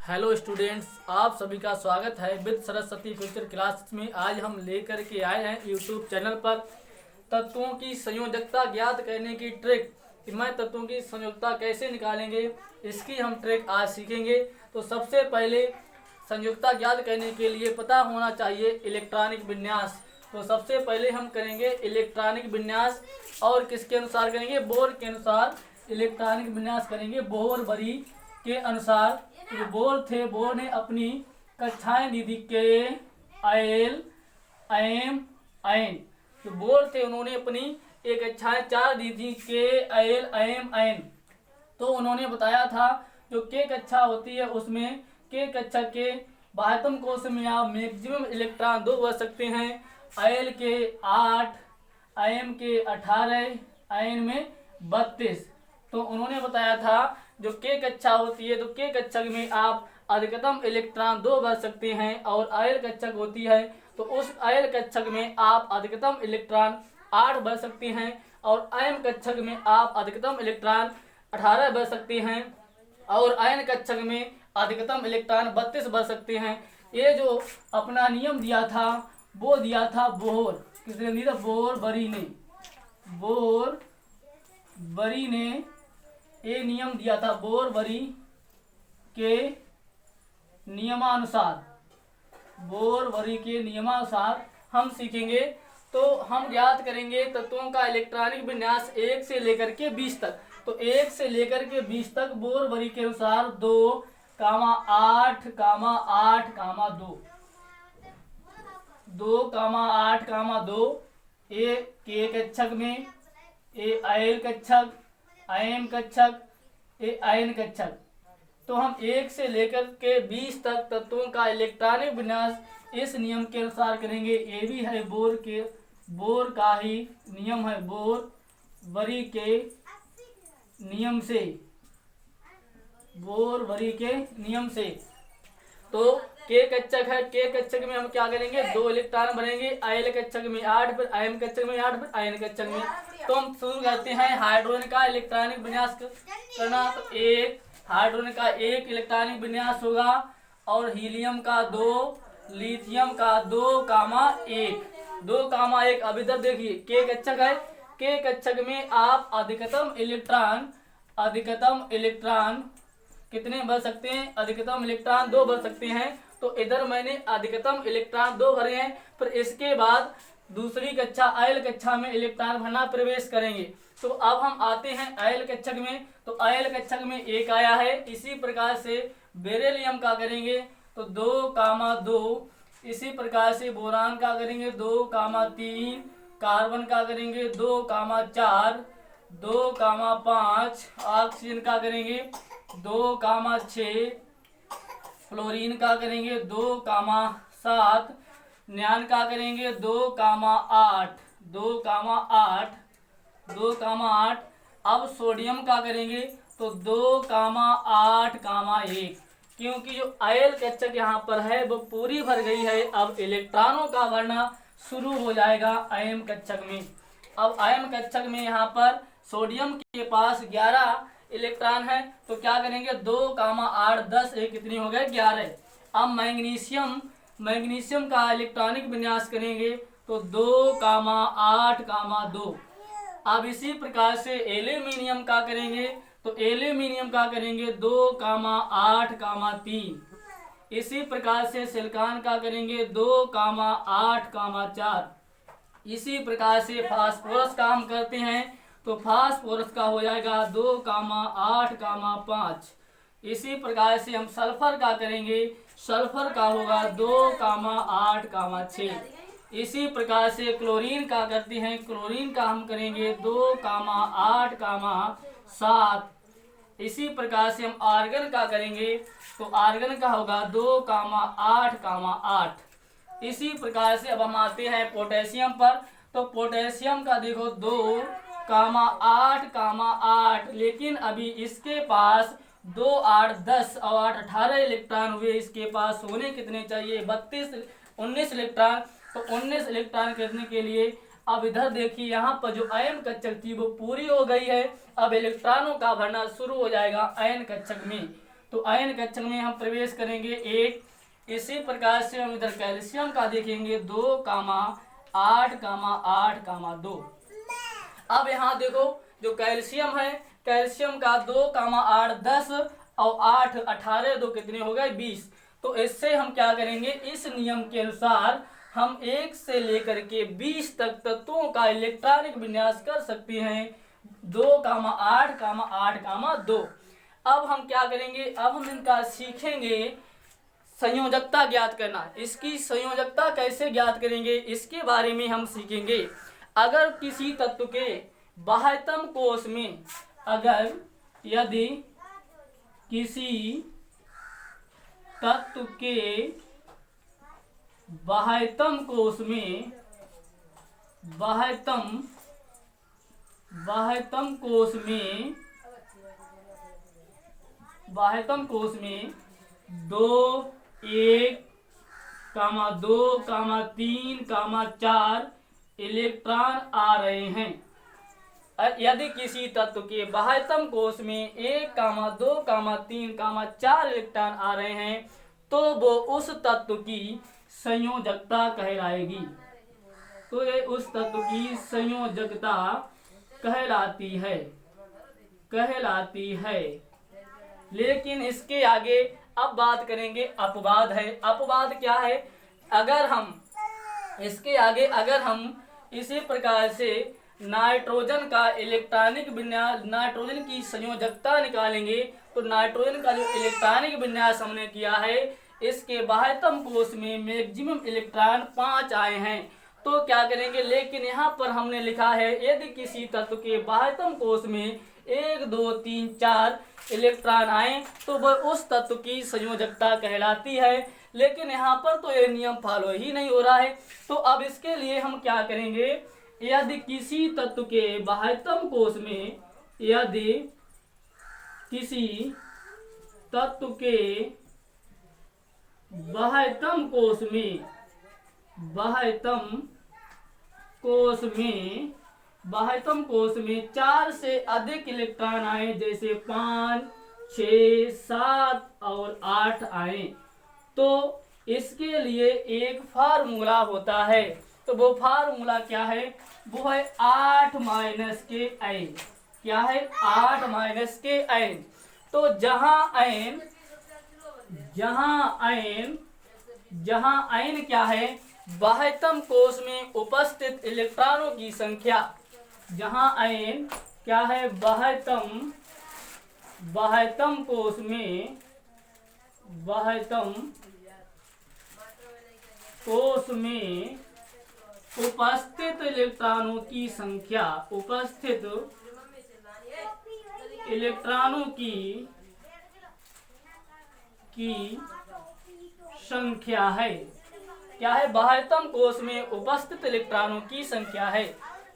Hello students, आप सभी का स्वागत है विद सरस्वती फ्यूचर क्लास में। आज हम लेकर के आए हैं यूट्यूब चैनल पर तत्वों की संयोजकता ज्ञात करने की ट्रिक। मैं तत्वों की संयोजकता कैसे निकालेंगे इसकी हम ट्रिक आज सीखेंगे। तो सबसे पहले संयोजकता ज्ञात करने के लिए पता होना चाहिए इलेक्ट्रॉनिक विन्यास। तो सबसे पहले हम करेंगे इलेक्ट्रॉनिक विन्यास और किसके अनुसार करेंगे, बोर के अनुसार इलेक्ट्रॉनिक विन्यास करेंगे। बोर बरी के अनुसार जो बोर थे, बोर ने अपनी कक्षाएं दी थी के एल एम एन। जो बोर थे उन्होंने अपनी एक कक्षाएं चार दी थी के एल एम एन। तो उन्होंने बताया था जो के कक्षा होती है उसमें के कक्षा के बाह्यतम कोश में आप मैक्सिमम इलेक्ट्रॉन 2 भर सकते हैं। एल के 8, एम के 18, एन में 32। तो उन्होंने बताया था जो के कक्षा होती है तो के कक्षक में आप अधिकतम इलेक्ट्रॉन 2 भर सकते हैं, और आयल कक्षक होती है तो उस आयल कक्षक में आप अधिकतम इलेक्ट्रॉन 8 भर सकते हैं, और एम कक्षक में आप अधिकतम इलेक्ट्रॉन 18 भर सकते हैं, और आयन कक्षक में अधिकतम इलेक्ट्रॉन 32 भर सकते हैं। ये जो अपना नियम दिया था वो दिया था बोर। किसने दिया था? बोर बरी ने। बोर बरी ने ये नियम दिया था। बोर बरी के नियमानुसार, बोर बरी के नियमानुसार हम सीखेंगे। तो हम ज्ञात करेंगे तत्वों का इलेक्ट्रॉनिक विन्यास 1 से लेकर के 20 तक। तो 1 से लेकर के 20 तक बोर बरी के अनुसार 2, 8, 8, 2, 2, 8, 2, ए के कक्षक में, ए आयल कक्षक, एम कक्षक, ए आयन कक्षक। तो हम 1 से लेकर के 20 तक तत्वों का इलेक्ट्रॉनिक विन्यास इस नियम के अनुसार करेंगे। ये भी है बोर का ही नियम है, बोर बरी के नियम से, बोर बरी के नियम से। तो के कक्षक है, के कक्षक में हम क्या करेंगे, 2 इलेक्ट्रॉन बनेंगे। आयल कक्षक में 8, फिर एम कक्षक में 8, फिर आयन कक्षक में। तो हम शुरू करते हैं हाइड्रोजन का इलेक्ट्रॉनिक विन्यास करना। तो एक हाइड्रोजन का 1 इलेक्ट्रॉनिक विन्यास होगा, और हीलियम का 2, लिथियम का 2, 1, 2, 1। अब इधर देखिए के कक्षक है, के कक्षक में आप अधिकतम इलेक्ट्रॉन कितने भर सकते हैं? अधिकतम इलेक्ट्रॉन 2 भर सकते हैं। तो इधर मैंने अधिकतम इलेक्ट्रॉन 2 भरे हैं। फिर इसके बाद दूसरी कक्षा आयल कक्षा में इलेक्ट्रॉन भरना प्रवेश करेंगे। तो अब हम आते हैं आयल कक्षक में। तो आयल कक्षक में 1 आया है। इसी प्रकार से बेरिलियम का करेंगे तो 2, 2। इसी प्रकार से बोरान का करेंगे 2, 3। कार्बन का करेंगे 2, 4, 2, 5। ऑक्सीजन का करेंगे 2, 6। फ्लोरीन का करेंगे 2, 7। न्यान का करेंगे 2, 8, 2, 8, 2, 8। अब सोडियम का करेंगे तो 2, 8, 1। क्योंकि जो आयल कक्षक यहाँ पर है वो पूरी भर गई है। अब इलेक्ट्रॉनों का भरना शुरू हो जाएगा आयन कक्षक में। अब आयन कक्षक में यहाँ पर सोडियम के पास 11 इलेक्ट्रॉन है। तो क्या करेंगे, 2, 8, 10, एक कितनी हो गए, 11। अब मैग्नीशियम का इलेक्ट्रॉनिक विन्यास करेंगे तो 2, 8, 2। अब इसी प्रकार से एल्यूमिनियम का करेंगे तो एल्यूमिनियम का करेंगे 2, 8, 3। इसी प्रकार से सिलिकॉन का करेंगे 2, 8, 4। इसी प्रकार से फास्फोरस का हम करते हैं तो फास्फोरस का हो जाएगा 2, 8, 5। इसी प्रकार से हम सल्फर का करेंगे, सल्फर का होगा 2, 8, 6। इसी प्रकार से क्लोरीन का करते हैं, क्लोरीन का हम करेंगे 2, 8, 7। इसी प्रकार से हम आर्गन का करेंगे तो आर्गन का होगा 2, 8, 8। इसी प्रकार से अब हम आते हैं पोटेशियम पर। तो पोटेशियम का देखो 2, 8, 8। लेकिन अभी इसके पास 2, 8, 10 और 8, 18 इलेक्ट्रॉन हुए। इसके पास होने कितने चाहिए, 32, 19 इलेक्ट्रॉन। तो 19 इलेक्ट्रॉन करने के लिए अब इधर देखिए यहाँ पर जो आयन कक्षक थी वो पूरी हो गई है। अब इलेक्ट्रॉनों का भरना शुरू हो जाएगा आयन कक्षक में। तो आयन कक्षक में हम प्रवेश करेंगे 1। इसी प्रकार से हम इधर कैल्शियम का देखेंगे 2,8,8,2। अब यहाँ देखो जो कैल्शियम है, कैल्शियम का 2,8 10 और 8 18 दो कितने हो गए 20। तो इससे हम क्या करेंगे, इस नियम के अनुसार हम 1 से लेकर के 20 तक तत्वों का इलेक्ट्रॉनिक विन्यास कर सकते हैं 2,8,8,2। अब हम क्या करेंगे, अब हम इनका सीखेंगे संयोजकता ज्ञात करना। इसकी संयोजकता कैसे ज्ञात करेंगे इसके बारे में हम सीखेंगे। अगर किसी तत्व के बाह्यतम कोश में, अगर यदि किसी तत्व के बाह्यतम कोश में बाह्यतम कोश में 2, 1, 2, 3, 4 इलेक्ट्रॉन आ रहे हैं। यदि किसी तत्व के बाह्यतम कोश में 1, 2, 3, 4 इलेक्ट्रॉन आ रहे हैं तो वो उस तत्व की संयोजकता कहलाएगी। तो ये उस तत्व की संयोजकता कहलाती है। लेकिन इसके आगे अब बात करेंगे अपवाद है। अपवाद क्या है, अगर हम इसके आगे अगर हम इसी प्रकार से नाइट्रोजन का इलेक्ट्रॉनिक विन्यास, नाइट्रोजन की संयोजकता निकालेंगे तो नाइट्रोजन का जो इलेक्ट्रॉनिक विन्यास हमने किया है, इसके बाह्यतम कोश में मैक्सिमम इलेक्ट्रॉन 5 आए हैं। तो क्या करेंगे, लेकिन यहाँ पर हमने लिखा है यदि किसी तत्व के बाह्यतम कोश में 1, 2, 3, 4 इलेक्ट्रॉन आए तो वह उस तत्व की संयोजकता कहलाती है। लेकिन यहाँ पर तो ये नियम फॉलो ही नहीं हो रहा है। तो अब इसके लिए हम क्या करेंगे, यदि किसी तत्व के बाह्यतम कोश में, यदि किसी तत्व के बाह्यतम कोश में 4 से अधिक इलेक्ट्रॉन आए, जैसे 5, 6, 7 और 8 आए, तो इसके लिए एक फार्मूला होता है। तो वो फार्मूला क्या है, वो है 8 - K n। क्या है, 8 - K n। तो जहां n क्या है, बाह्यतम कोश में उपस्थित इलेक्ट्रॉनों की संख्या। जहां n क्या है, बाह्यतम कोश में उपस्थित इलेक्ट्रॉनों की संख्या, उपस्थित इलेक्ट्रॉनों की संख्या है। क्या है, बाह्यतम कोश में उपस्थित इलेक्ट्रॉनों की संख्या है।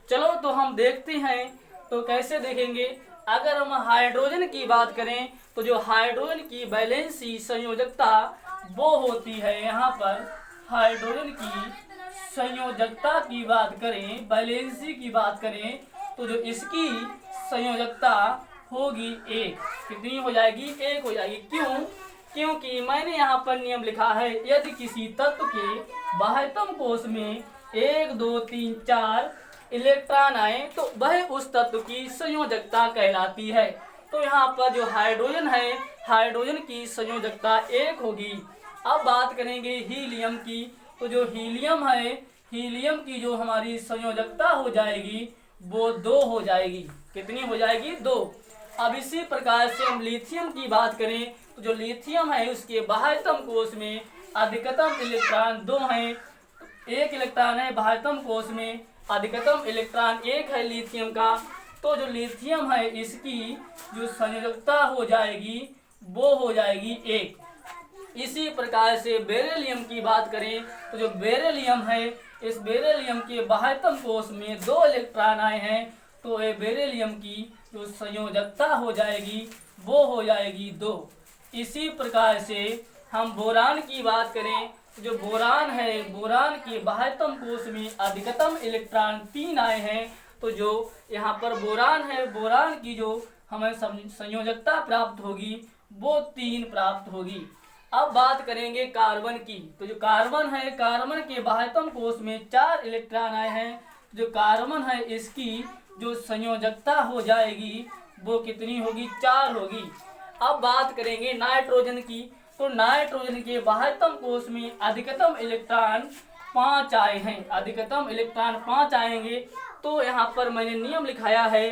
चलो तो हम देखते हैं। तो कैसे देखेंगे, अगर हम हाइड्रोजन की बात करें तो जो हाइड्रोजन की वैलेंसी संयोजकता वो होती है, यहाँ पर हाइड्रोजन की संयोजकता की बात करें, वैलेंसी की बात करें तो जो इसकी संयोजकता होगी 1। कितनी हो जाएगी, 1 हो जाएगी। क्यों, क्योंकि मैंने यहाँ पर नियम लिखा है यदि किसी तत्व के बाह्यतम कोश में 1, 2, 3, 4 इलेक्ट्रॉन आए तो वह उस तत्व की संयोजकता कहलाती है। तो यहाँ पर जो हाइड्रोजन है, हाइड्रोजन की संयोजकता 1 होगी। अब बात करेंगे हीलियम की। तो जो हीलियम है, हीलियम की जो हमारी संयोजकता हो जाएगी वो 2 हो जाएगी। कितनी हो जाएगी, 2। अब इसी प्रकार से हम लिथियम की बात करें तो जो लिथियम है उसके बाह्यतम कोश में अधिकतम इलेक्ट्रॉन 2 हैं। 1 इलेक्ट्रॉन है बाह्यतम कोश में, अधिकतम इलेक्ट्रॉन 1 है लिथियम का। तो जो लिथियम है इसकी जो संयोजकता हो जाएगी वो हो जाएगी 1। इसी प्रकार से बेरिलियम की बात करें तो जो बेरिलियम है, इस बेरिलियम के बाह्यतम कोश में 2 इलेक्ट्रॉन आए हैं। तो ये बेरिलियम की जो संयोजकता हो जाएगी वो हो जाएगी 2। इसी प्रकार से हम बोरान की बात करें तो जो बोरान है, बोरान के बाह्यतम कोश में अधिकतम इलेक्ट्रॉन 3 आए हैं। तो जो यहाँ पर बोरान है, बोरान की जो हमें संयोजकता प्राप्त होगी वो 3 प्राप्त होगी। अब बात करेंगे कार्बन की। तो जो कार्बन है, कार्बन के बाह्यतम कोष में 4 इलेक्ट्रॉन आए हैं। जो कार्बन है इसकी जो संयोजकता हो जाएगी वो कितनी होगी, 4 होगी। अब बात करेंगे नाइट्रोजन की। तो नाइट्रोजन के बाह्यतम कोष में अधिकतम इलेक्ट्रॉन 5 आए हैं, अधिकतम इलेक्ट्रॉन 5 आएंगे। तो यहाँ पर मैंने नियम लिखाया है,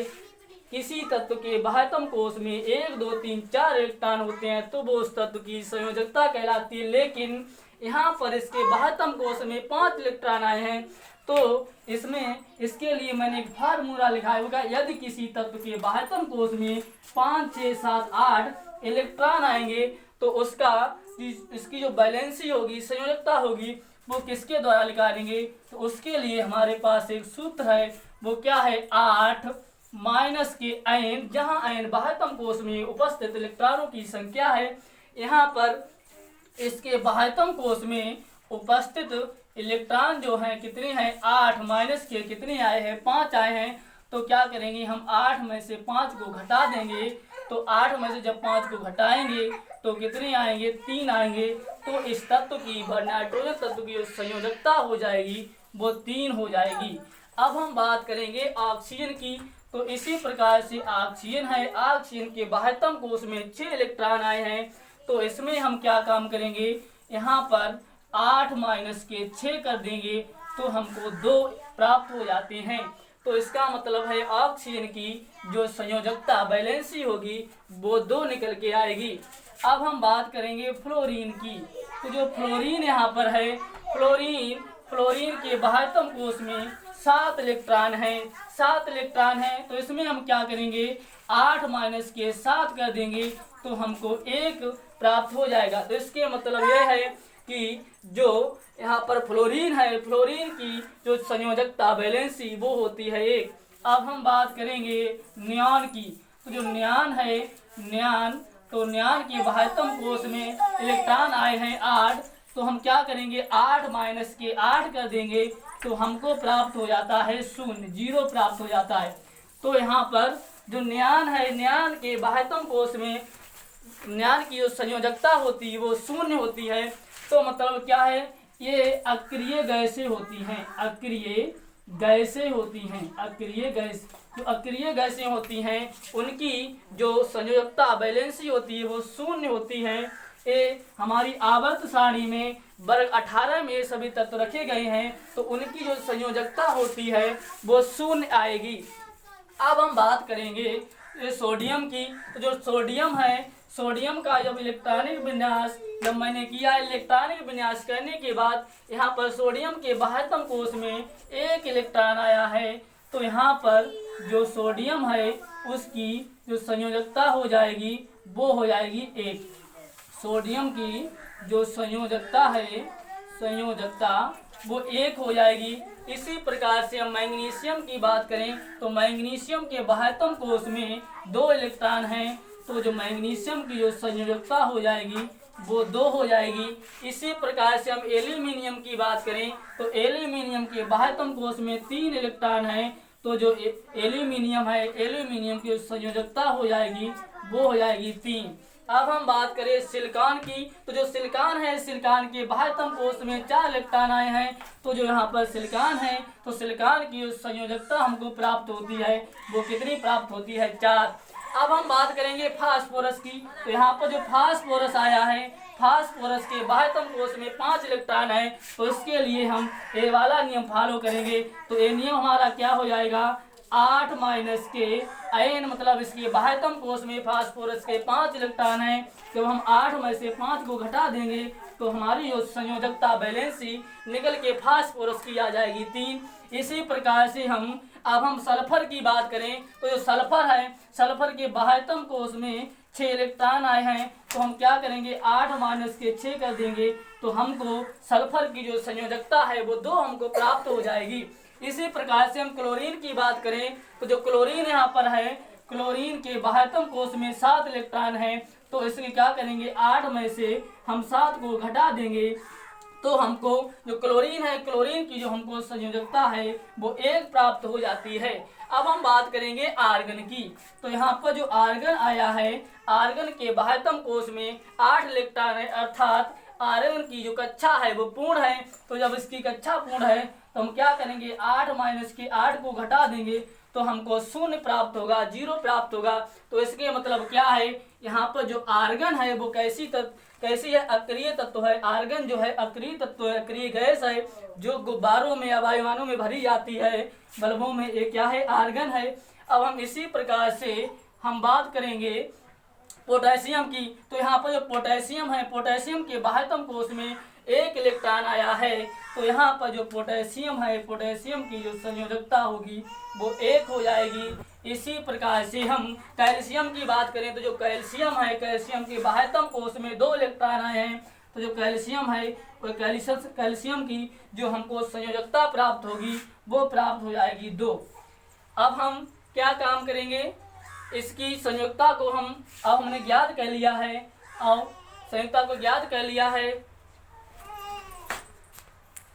किसी तत्व के बाह्यतम कोष में 1 2 3 4 इलेक्ट्रॉन होते हैं तो वो उस तत्व की संयोजकता कहलाती है। लेकिन यहाँ पर इसके बाह्यतम कोष में 5 इलेक्ट्रॉन आए हैं तो इसमें इसके लिए मैंने एक फार्मूला लिखा होगा, यदि किसी तत्व के बाह्यतम कोष में 5 6 7 8 इलेक्ट्रॉन आएंगे तो उसका इसकी जो बैलेंसी होगी, संयोजकता होगी, वो किसके द्वारा निकालेंगे। तो उसके लिए हमारे पास एक सूत्र है, वो क्या है, 8 माइनस के आयन, जहां आयन बाह्यतम कोष में उपस्थित इलेक्ट्रॉनों की संख्या है। यहाँ पर इसके बाह्यतम कोष में उपस्थित इलेक्ट्रॉन जो हैं कितने हैं, 8 माइनस के कितने आए हैं, 5 आए हैं। तो क्या करेंगे हम, 8 में से 5 को घटा देंगे। तो 8 में से जब 5 को घटाएंगे तो कितने आएंगे, 3 आएंगे। तो इस तत्व की, नाइट्रोजन तत्व की जो संयोजकता हो जाएगी वो 3 हो जाएगी। अब हम बात करेंगे ऑक्सीजन की। तो इसी प्रकार से ऑक्सीजन है, ऑक्सीजन के बाह्यतम कोष में 6 इलेक्ट्रॉन आए हैं। तो इसमें हम क्या काम करेंगे, यहाँ पर 8 माइनस के 6 कर देंगे तो हमको 2 प्राप्त हो जाते हैं। तो इसका मतलब है ऑक्सीजन की जो संयोजकता बैलेंसी होगी वो 2 निकल के आएगी। अब हम बात करेंगे फ्लोरीन की। तो जो फ्लोरीन यहाँ पर है, फ्लोरीन के बाह्यतम कोष में 7 इलेक्ट्रॉन है, 7 इलेक्ट्रॉन है। तो इसमें हम क्या करेंगे, 8 माइनस के 7 कर देंगे तो हमको 1 प्राप्त हो जाएगा। तो इसके मतलब यह है कि जो यहाँ पर फ्लोरीन है, फ्लोरीन की जो संयोजकता बैलेंसी वो होती है 1। अब हम बात करेंगे नियॉन की। तो जो नियॉन है, नियॉन के बाह्यतम कोष में इलेक्ट्रॉन आए हैं 8। तो हम क्या करेंगे, 8 माइनस के 8 कर देंगे तो हमको प्राप्त हो जाता है 0 प्राप्त हो जाता है। तो यहाँ पर जो नियॉन है, नियॉन के बाह्यतम कोष में नियॉन की जो संयोजकता होती है वो 0 होती है। तो मतलब क्या है, ये अक्रिय गैसें होती हैं, अक्रिय गैसें होती हैं, अक्रिय गैस, जो अक्रिय गैसें होती हैं उनकी जो संयोजकता बैलेंसी होती है वो 0 होती है। ये हमारी आवर्त सारणी में वर्ग 18 में सभी तत्व रखे गए हैं तो उनकी जो संयोजकता होती है वो 0 आएगी। अब हम बात करेंगे सोडियम की। तो जो सोडियम है, सोडियम का जब इलेक्ट्रॉनिक विन्यास जब मैंने किया, इलेक्ट्रॉनिक विन्यास करने के बाद यहाँ पर सोडियम के बाह्यतम कोष में 1 इलेक्ट्रॉन आया है। तो यहाँ पर जो सोडियम है उसकी जो संयोजकता हो जाएगी वो हो जाएगी 1। सोडियम की जो संयोजकता है, संयोजकता वो 1 हो जाएगी। इसी प्रकार से हम मैग्नीशियम की बात करें तो मैग्नीशियम के बाह्यतम कोष में 2 इलेक्ट्रॉन हैं। तो जो मैग्नीशियम की जो संयोजकता हो जाएगी वो 2 हो जाएगी। इसी प्रकार से हम एल्यूमिनियम की बात करें तो एल्यूमिनियम के बाह्यतम कोष में 3 इलेक्ट्रॉन हैं। तो जो एल्यूमिनियम है, एल्यूमिनियम की संयोजकता हो जाएगी वो हो जाएगी 3। अब हम बात करें सिलिकॉन की। तो जो सिलिकॉन है, सिलिकॉन के बाह्यतम कोष में 4 इलेक्ट्रॉन आए हैं। तो जो यहाँ पर सिलिकॉन है तो सिलिकॉन की जो संयोजकता हमको प्राप्त होती है वो कितनी प्राप्त होती है, 4। अब हम बात करेंगे फास्फोरस की। तो यहाँ पर जो फास्फोरस आया है, फास्फोरस के बाह्यतम कोष में 5 इलेक्ट्रॉन है। तो इसके लिए हम ये वाला नियम फॉलो करेंगे। तो ये नियम हमारा क्या हो जाएगा, 8 माइनस के आयन, मतलब इसके बाह्यतम कोष में फास्फोरस के 5 इलेक्ट्रॉन हैं। जब हम 8 में से 5 को घटा देंगे तो हमारी जो संयोजकता बैलेंसी निकल के फास्फोरस की आ जाएगी 3। इसी प्रकार से अब हम सल्फर की बात करें तो जो सल्फर है, सल्फर के बाह्यतम कोष में 6 इलेक्ट्रॉन आए हैं। तो हम क्या करेंगे, 8 माइनस के 6 कर देंगे तो हमको सल्फर की जो संयोजकता है वो 2 हमको प्राप्त हो जाएगी। इसी प्रकार से हम क्लोरीन की बात करें तो जो क्लोरीन यहाँ पर है, क्लोरीन के बाह्यतम कोष में 7 इलेक्ट्रॉन है। तो इसके क्या करेंगे, 8 में से हम 7 को घटा देंगे तो हमको जो क्लोरीन है, क्लोरीन की जो हमको संयोजकता है वो 1 प्राप्त हो जाती है। अब हम बात करेंगे आर्गन की। तो यहाँ पर जो आर्गन आया है, आर्गन के बाह्यतम कोश में 8 इलेक्ट्रॉन है, अर्थात आर्गन की जो कक्षा है वो पूर्ण है। तो जब इसकी कक्षा पूर्ण है तो हम क्या करेंगे, 8 माइनस के 8 को घटा देंगे तो हमको 0 प्राप्त होगा, 0 प्राप्त होगा। तो इसके मतलब क्या है, यहाँ पर जो आर्गन है वो कैसी है, अक्रिय तत्व है। आर्गन जो है अक्रिय तत्व है, अक्रिय गैस है जो गुब्बारों में या वायुयानों में भरी जाती है, बल्बों में, ये क्या है, आर्गन है। अब हम इसी प्रकार से हम बात करेंगे पोटेशियम की। तो यहाँ पर जो पोटेशियम है, पोटेशियम के बाह्यतम कोश में 1 इलेक्ट्रॉन आया है। तो यहाँ पर जो पोटेशियम है, पोटेशियम की जो संयोजकता होगी वो 1 हो जाएगी। इसी प्रकार से हम कैल्शियम की बात करें तो जो कैल्शियम है, कैल्शियम के बाह्यतम कोश में 2 इलेक्ट्रॉन आए हैं। तो जो कैल्शियम है वो कैल्शियम की जो हमको संयोजकता प्राप्त होगी वो प्राप्त हो जाएगी 2। अब हम क्या काम करेंगे, इसकी संयोजकता को अब हमने ज्ञात कर लिया है, और संयोजकता को ज्ञात कर लिया है